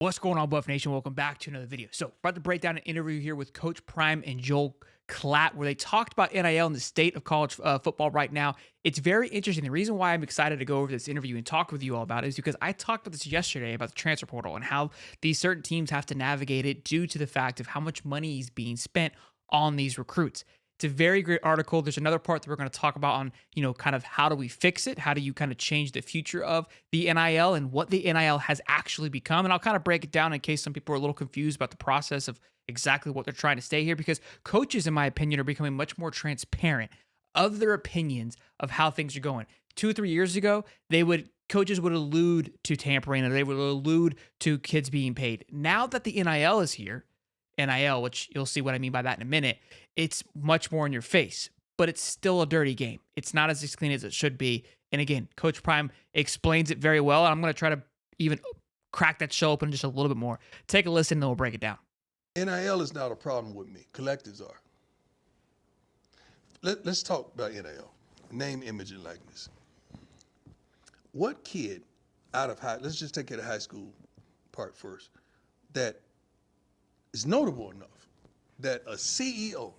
What's going on, Buff Nation? Welcome back to another video. So, about to break down an interview here with Coach Prime and Joel Klatt, where they talked about NIL and the state of college football right now. It's very interesting. The reason why I'm excited to go over this interview and talk with you all about it is because I talked about this yesterday about the transfer portal and how these certain teams have to navigate it due to the fact of how much money is being spent on these recruits. It's a very great article. There's another part that we're going to talk about on, kind of how do we fix it? How do you kind of change the future of the NIL and what the NIL has actually become? And I'll kind of break it down in case some people are a little confused about the process of exactly what they're trying to say here, because coaches, in my opinion, are becoming much more transparent of their opinions of how things are going. 2 or 3 years ago, coaches would allude to tampering, or they would allude to kids being paid. Now that the NIL is here, NIL, which you'll see what I mean by that in a minute, it's much more in your face, but it's still a dirty game. It's not as clean as it should be. And again, Coach Prime explains it very well. And I'm going to try to even crack that show open just a little bit more. Take a listen and then we'll break it down. NIL is not a problem with me. Collectives are. Let's talk about NIL. Name, image, and likeness. What kid let's just take the high school part first, that is notable enough that a CEO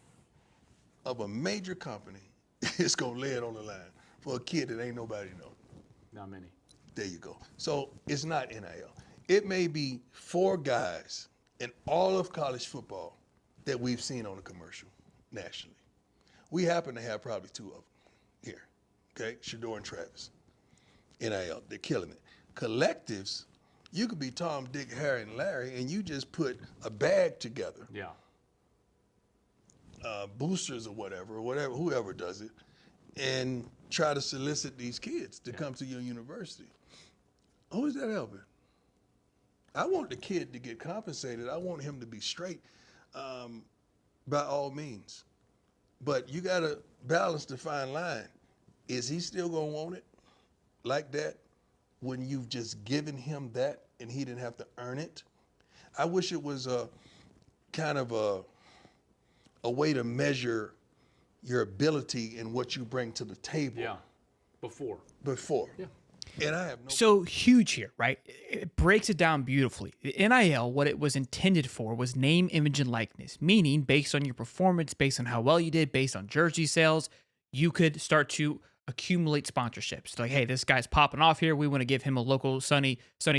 of a major company is going to lay it on the line for a kid that ain't nobody know? Not many. There you go. So it's not NIL. It may be 4 guys in all of college football that we've seen on a commercial nationally. We happen to have probably 2 of them here, okay? Shador and Travis. NIL, they're killing it. Collectives, you could be Tom, Dick, Harry, and Larry, and you just put a bag together. Yeah. Boosters or whatever, whoever does it, and try to solicit these kids to come to your university. Who is that helping? I want the kid to get compensated. I want him to be straight, by all means. But you got to balance the fine line. Is he still going to want it like that when you've just given him that and he didn't have to earn it? I wish it was a kind of a way to measure your ability and what you bring to the table. Yeah. Before. Yeah. And I have no. So huge here, right? It breaks it down beautifully. The NIL, what it was intended for was name, image, and likeness, meaning based on your performance, based on how well you did, based on jersey sales, you could start to accumulate sponsorships. Like, hey, this guy's popping off here. We want to give him a local Sonny's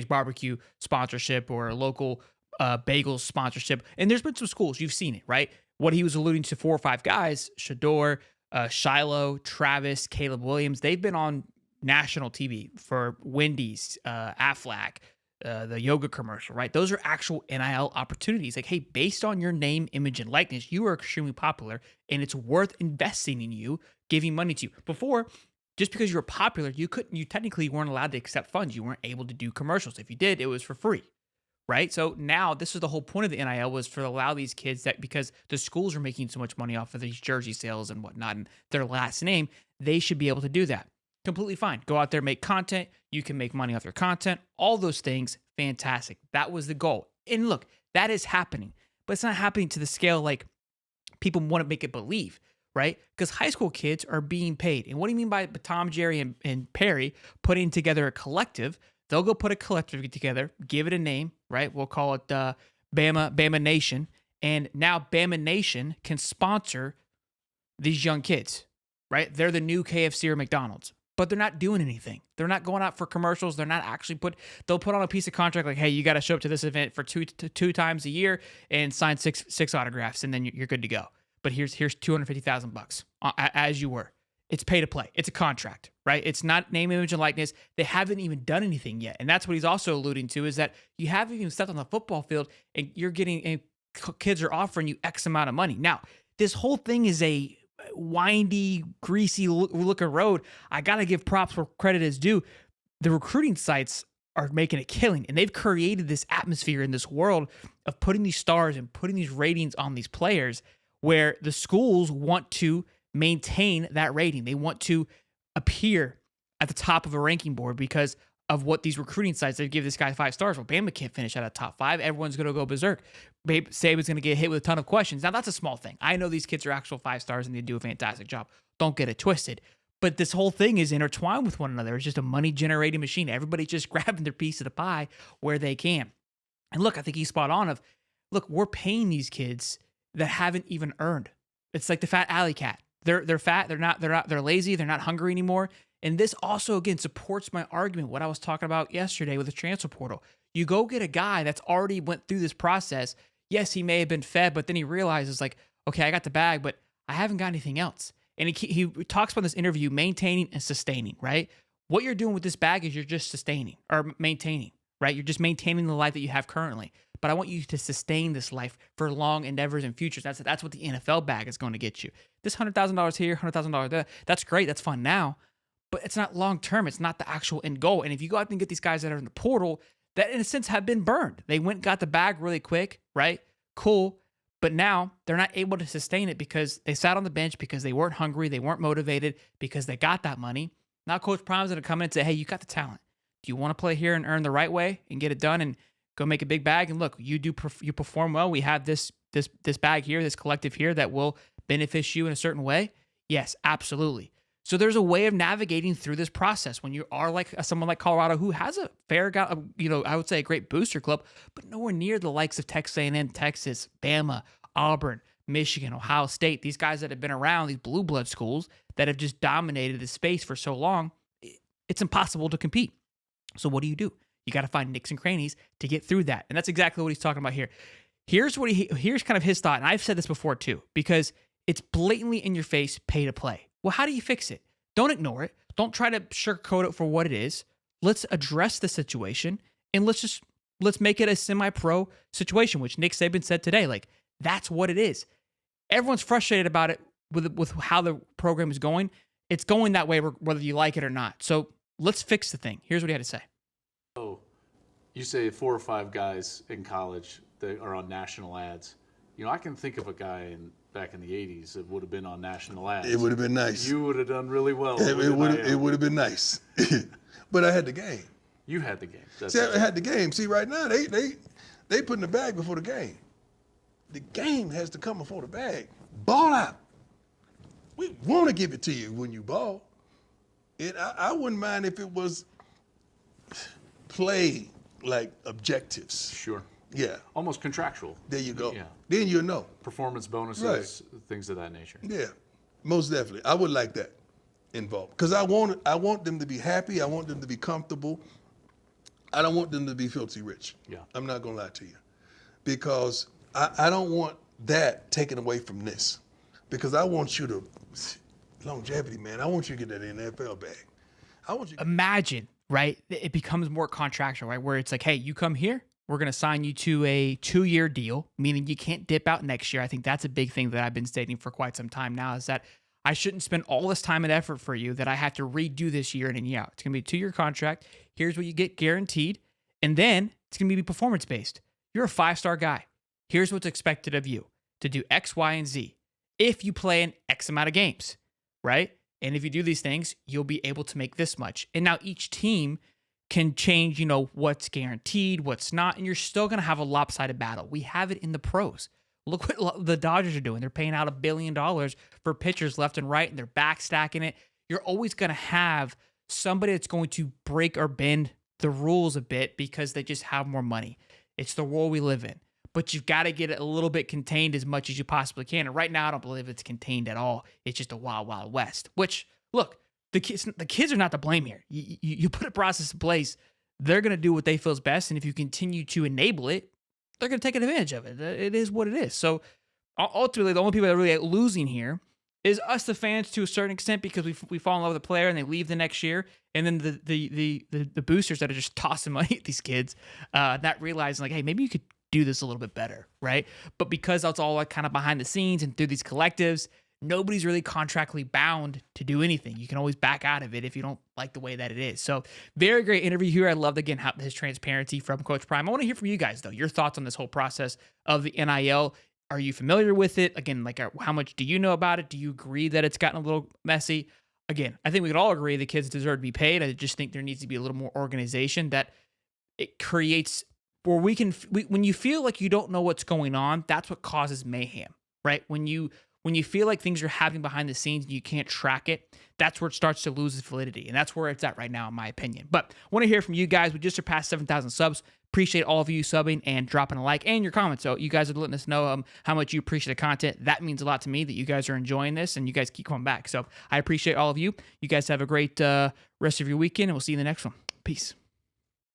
Barbecue sponsorship or a local bagels sponsorship. And there's been some schools, you've seen it, right? What he was alluding to, 4 or 5 guys, Shador, Shiloh, Travis, Caleb Williams, they've been on national TV for Wendy's, Aflac, the yoga commercial, right? Those are actual NIL opportunities. Like, hey, based on your name, image, and likeness, you are extremely popular and it's worth investing in you, giving money to you. Before, just because you were popular, you technically weren't allowed to accept funds. You weren't able to do commercials. If you did, it was for free, right? So now this is the whole point of the NIL, was for allow these kids that, because the schools are making so much money off of these jersey sales and whatnot and their last name, they should be able to do that. Completely fine. Go out there, make content. You can make money off your content. All those things, fantastic. That was the goal. And look, that is happening, but it's not happening to the scale like people want to make it believe, right? Because high school kids are being paid. And what do you mean by Tom, Jerry, and Perry putting together a collective? They'll go put a collective together, give it a name, right? We'll call it Bama Nation. And now Bama Nation can sponsor these young kids, right? They're the new KFC or McDonald's. But they're not doing anything. They're not going out for commercials. They're not actually they'll put on a piece of contract like, hey, you got to show up to this event for two times a year and sign six autographs, and then you're good to go. But here's $250,000 as you were. It's pay to play. It's a contract, right? It's not name, image, and likeness. They haven't even done anything yet. And that's what he's also alluding to, is that you haven't even stepped on the football field and kids are offering you X amount of money. Now, this whole thing is a windy, greasy looking road. I got to give props where credit is due. The recruiting sites are making a killing, and they've created this atmosphere in this world of putting these stars and putting these ratings on these players, where the schools want to maintain that rating. They want to appear at the top of a ranking board because of what these recruiting sites, they give this guy 5 stars. Well, Bama can't finish out of top 5. Everyone's going to go berserk. Saban's going to get hit with a ton of questions. Now, that's a small thing. I know these kids are actual 5 stars and they do a fantastic job. Don't get it twisted. But this whole thing is intertwined with one another. It's just a money-generating machine. Everybody's just grabbing their piece of the pie where they can. And look, I think he's spot on of, look, we're paying these kids that haven't even earned. It's like the fat alley cat. They're fat, they're lazy, they're not hungry anymore. And this also again supports my argument, what I was talking about yesterday with the transfer portal. You go get a guy that's already went through this process. Yes, he may have been fed, but then he realizes like, okay, I got the bag, but I haven't got anything else. And he talks about in this interview, maintaining and sustaining, right? What you're doing with this bag is you're just sustaining or maintaining, right? You're just maintaining the life that you have currently. But I want you to sustain this life for long endeavors and futures. That's what the NFL bag is going to get you. This $100,000 here, $100,000 there, that's great. That's fun now, but it's not long term. It's not the actual end goal. And if you go out and get these guys that are in the portal that in a sense have been burned, they went and got the bag really quick, right? Cool. But now they're not able to sustain it because they sat on the bench, because they weren't hungry, they weren't motivated, because they got that money. Now Coach Prime's going to come in and say, hey, you got the talent. Do you want to play here and earn the right way and get it done and go make a big bag? And look, you perform well. We have this bag here, this collective here that will benefit you in a certain way. Yes, absolutely. So there's a way of navigating through this process when you are like someone like Colorado who has a fair, I would say a great booster club, but nowhere near the likes of Texas A&M, Texas, Bama, Auburn, Michigan, Ohio State. These guys that have been around, these blue blood schools that have just dominated the space for so long, it's impossible to compete. So what do? You got to find nicks and crannies to get through that. And that's exactly what he's talking about here. Here's kind of his thought. And I've said this before too, because it's blatantly in your face, pay to play. Well, how do you fix it? Don't ignore it. Don't try to sugarcoat it for what it is. Let's address the situation and let's make it a semi-pro situation, which Nick Saban said today. Like, that's what it is. Everyone's frustrated about it with how the program is going. It's going that way whether you like it or not. So let's fix the thing. Here's what he had to say. Oh, you say 4 or 5 guys in college that are on national ads. You know, I can think of a guy back in the 80s that would have been on national ads. It would have been nice. You would have done really well. It would have been nice. But I had the game. You had the game. I had the game. See, right now, they putting the bag before the game. The game has to come before the bag. Ball out. We want to give it to you when you ball. I wouldn't mind if it was play like objectives. Sure. Yeah. Almost contractual. There you go. Yeah. Then you'll know. Performance bonuses, things of that nature. Yeah, most definitely. I would like that involved because I want them to be happy. I want them to be comfortable. I don't want them to be filthy rich. Yeah. I'm not going to lie to you because I don't want that taken away from this because I want you to longevity, man. I want you to get that NFL bag. I want you to Imagine, right? It becomes more contractual, right? Where it's like, hey, you come here, we're going to sign you to a 2-year deal, meaning you can't dip out next year. I think that's a big thing that I've been stating for quite some time now is that I shouldn't spend all this time and effort for you that I have to redo this year in and year out. It's going to be a 2-year contract. Here's what you get guaranteed. And then it's going to be performance-based. You're a 5-star guy. Here's what's expected of you to do X, Y, and Z. If you play in X amount of games, right? And if you do these things, you'll be able to make this much. And now each team can change, what's guaranteed, what's not, and you're still going to have a lopsided battle. We have it in the pros. Look what the Dodgers are doing. They're paying out $1 billion for pitchers left and right, and they're backstacking it. You're always going to have somebody that's going to break or bend the rules a bit because they just have more money. It's the world we live in. But you've got to get it a little bit contained as much as you possibly can. And right now, I don't believe it's contained at all. It's just a wild, wild west. Which, look, the kids are not to blame here. You put a process in place, they're going to do what they feel is best. And if you continue to enable it, they're going to take advantage of it. It is what it is. So ultimately, the only people that are really losing here is us, the fans, to a certain extent, because we fall in love with the player and they leave the next year. And then the boosters that are just tossing money at these kids, not realizing like, hey, maybe you could do this a little bit better, right? But because that's all like kind of behind the scenes and through these collectives, nobody's really contractually bound to do anything. You can always back out of it if you don't like the way that it is. So very great interview here. I loved, again, his transparency from Coach Prime. I want to hear from you guys, though, your thoughts on this whole process of the NIL. Are you familiar with it? Again, like how much do you know about it? Do you agree that it's gotten a little messy? Again, I think we could all agree the kids deserve to be paid. I just think there needs to be a little more organization that it creates where when you feel like you don't know what's going on, that's what causes mayhem, right? When you when you feel like things are happening behind the scenes and you can't track it, that's where it starts to lose its validity. And that's where it's at right now, in my opinion. But I want to hear from you guys. We just surpassed 7,000 subs. Appreciate all of you subbing and dropping a like and your comments. So you guys are letting us know how much you appreciate the content. That means a lot to me that you guys are enjoying this and you guys keep coming back. So I appreciate all of you. You guys have a great rest of your weekend, and we'll see you in the next one. Peace.